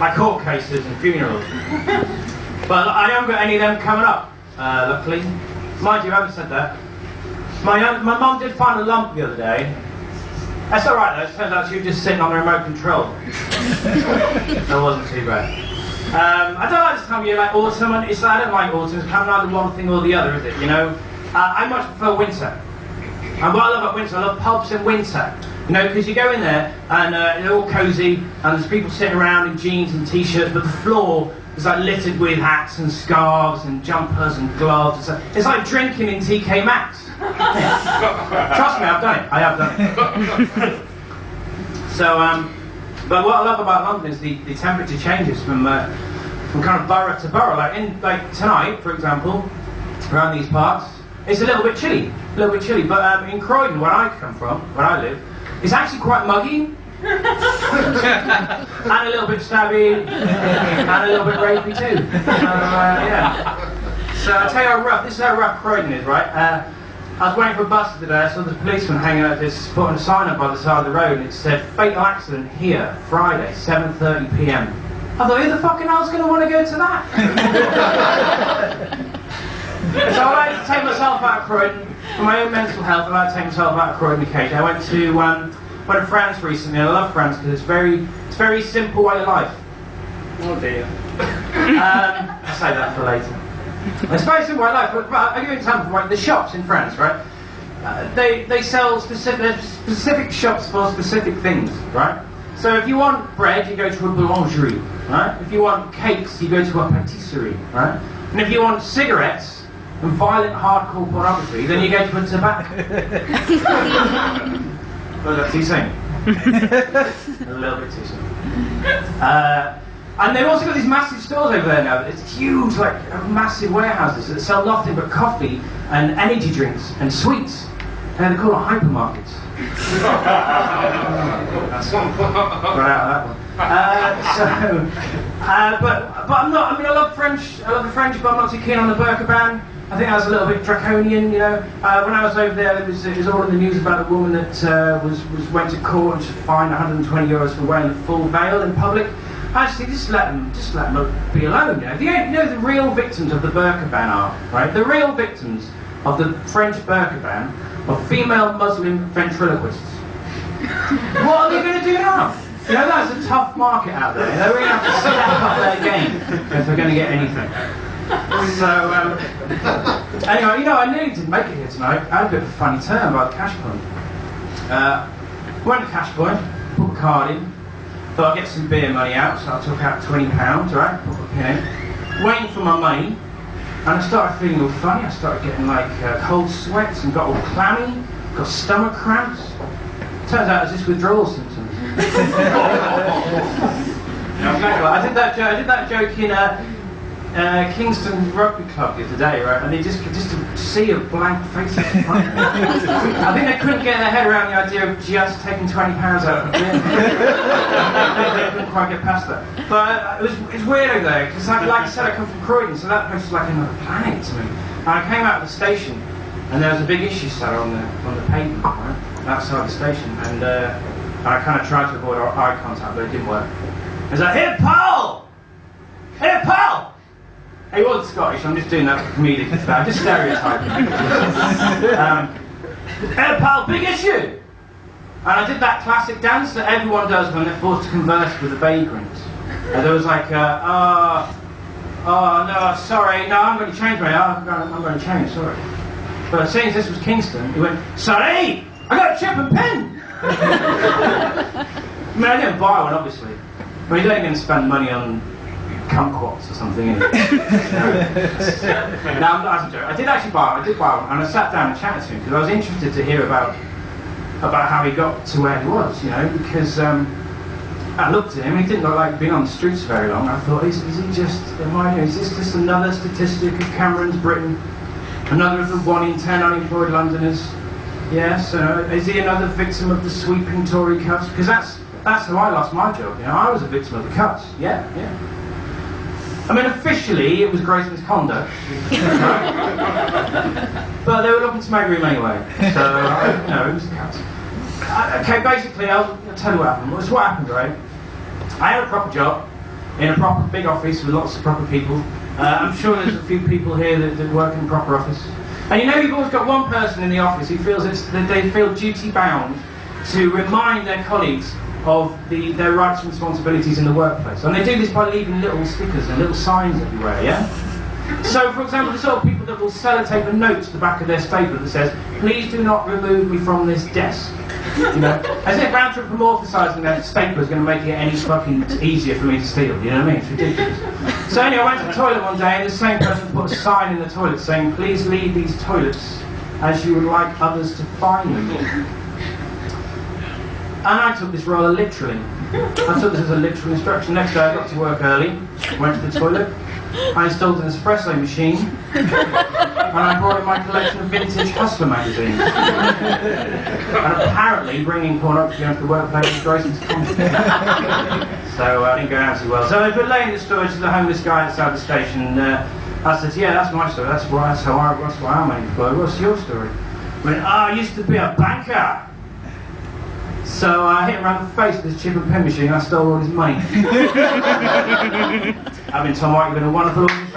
like court cases and funerals. But I haven't got any of them coming up, luckily. Mind you, I haven't said that. My mum did find a lump the other day. That's alright though, it turns out she was just sitting on the remote control. That wasn't too bad. I don't like this time of year, like autumn, and I don't like autumn, it's kind of either one thing or the other, is it, you know? I much prefer winter. And what I love about winter, I love pubs in winter. You know, because you go in there and they're all cosy, and there's people sitting around in jeans and t-shirts, but the floor is like littered with hats and scarves and jumpers and gloves. It's like drinking in TK Maxx. Trust me, I've done it. I have done it. So, but what I love about London is the temperature changes from kind of borough to borough. Like tonight, for example, around these parts, it's a little bit chilly. But in Croydon, where I come from, where I live, it's actually quite muggy. And a little bit stabby, and a little bit rapey too. Yeah. So I'll tell you how rough, this is how rough Croydon is, right? I was waiting for a bus today, I saw the policeman hanging out this, putting a sign up by the side of the road, and it said, fatal accident here, Friday, 7:30 PM. I thought, who the fucking hell's going to want to go to that? So I like to take myself out of Croydon, for my own mental health, I like to take myself out of Croydon occasionally. I went to France recently, and I love France because it's very simple way of life. Oh dear. I'll save that for later. It's very simple way of life, but I'll give you an example, right? The shops in France, right? They sell specific shops for specific things, right? So if you want bread, you go to a boulangerie, right? If you want cakes, you go to a patisserie, right? And if you want cigarettes and violent hardcore pornography, then you go to a tobacco. Well, that's too soon. A little bit too soon. And they've also got these massive stores over there now. It's huge, like massive warehouses that sell nothing but coffee and energy drinks and sweets. And they're called hypermarkets. That's one. Got out of that one. But I'm not. I mean, I love French. I love the French, but I'm not too keen on the burqa ban. I think that was a little bit draconian, you know. When I was over there, it was all in the news about a woman that went to court and she fined €120 for wearing the full veil in public. Actually, just let them be alone. You know the real victims of the burqa ban are, right? The real victims of the French burqa ban are female Muslim ventriloquists. What are they going to do now? You know, that's a tough market out there. They're really have to step up their game if they're going to get anything. So, anyway, you know, I nearly didn't make it here tonight. I had a bit of a funny turn about Cash Point. Went to Cash Point, put a card in, thought I'd get some beer money out, so I took out £20, right? Put a pin in, waiting for my money, and I started feeling all funny. I started getting like cold sweats and got all clammy, got stomach cramps. Turns out it was just withdrawal symptoms. I did that joke in Kingston Rugby Club the other day, right? And they just to see a blank face in front of me. I think they couldn't get their head around the idea of just taking £20 out of the bin. They couldn't quite get past that. But it's weird over there, because like I said, I come from Croydon, so that place was like another planet to me. And I came out of the station, and there was a big issue set on the pavement, right? Outside the station, and I kind of tried to avoid eye contact, but it didn't work. I was like, "Here, pal! Here, pal!" He wasn't Scottish, I'm just doing that for comedic effect. I'm just stereotyping. Hey pal, big issue! And I did that classic dance that everyone does when they're forced to converse with a vagrant. And there was like, oh no, sorry, no, I'm going to change I'm going to change, sorry. But seeing as this was Kingston, he went, sorry, I got a chip and pin! I mean, I didn't buy one, obviously. But you don't even spend money on kumquats or something. No, that's a joke. I did buy one, and I sat down and chatted to him because I was interested to hear about how he got to where he was, you know, because I looked at him, he didn't look like being on the streets very long. I thought, is he just, is this just another statistic of Cameron's Britain? Another of the 1 in 10 unemployed Londoners? Yes, is he another victim of the sweeping Tory cuts? Because that's how I lost my job, you know, I was a victim of the cuts, yeah. I mean, officially, it was gross misconduct. But they were looking to make room anyway. So, no, it was the cuts. Okay, basically, I'll tell you what happened. What happened, right? I had a proper job. in a proper big office with lots of proper people. I'm sure there's a few people here that work in a proper office. And you know, you've always got one person in the office who feels that they feel duty bound to remind their colleagues of their rights and responsibilities in the workplace. And they do this by leaving little stickers and little signs everywhere, yeah? So, for example, the sort of people that will sellotape a note to the back of their stapler that says, "Please do not remove me from this desk." You know, as if anthropomorphising that stapler is going to make it any fucking easier for me to steal, you know what I mean? It's ridiculous. So anyway, I went to the toilet one day and the same person put a sign in the toilet saying, "Please leave these toilets as you would like others to find them." And I took this rather literally. I took this as a literal instruction. Next day I got to work early, went to the toilet, I installed an espresso machine, and I brought in my collection of vintage Hustler magazines. And apparently bringing pornography onto the workplace is gross misconduct. So I didn't go down too well. So I was relaying the story to the homeless guy outside the station. I said, "Yeah, that's my story. That's why I'm unemployed. What's your story?" He went, "I used to be a banker." So I hit him around the face with this chip and pen machine. I stole all his money. I've been Tom White. You've been a wonderful audience.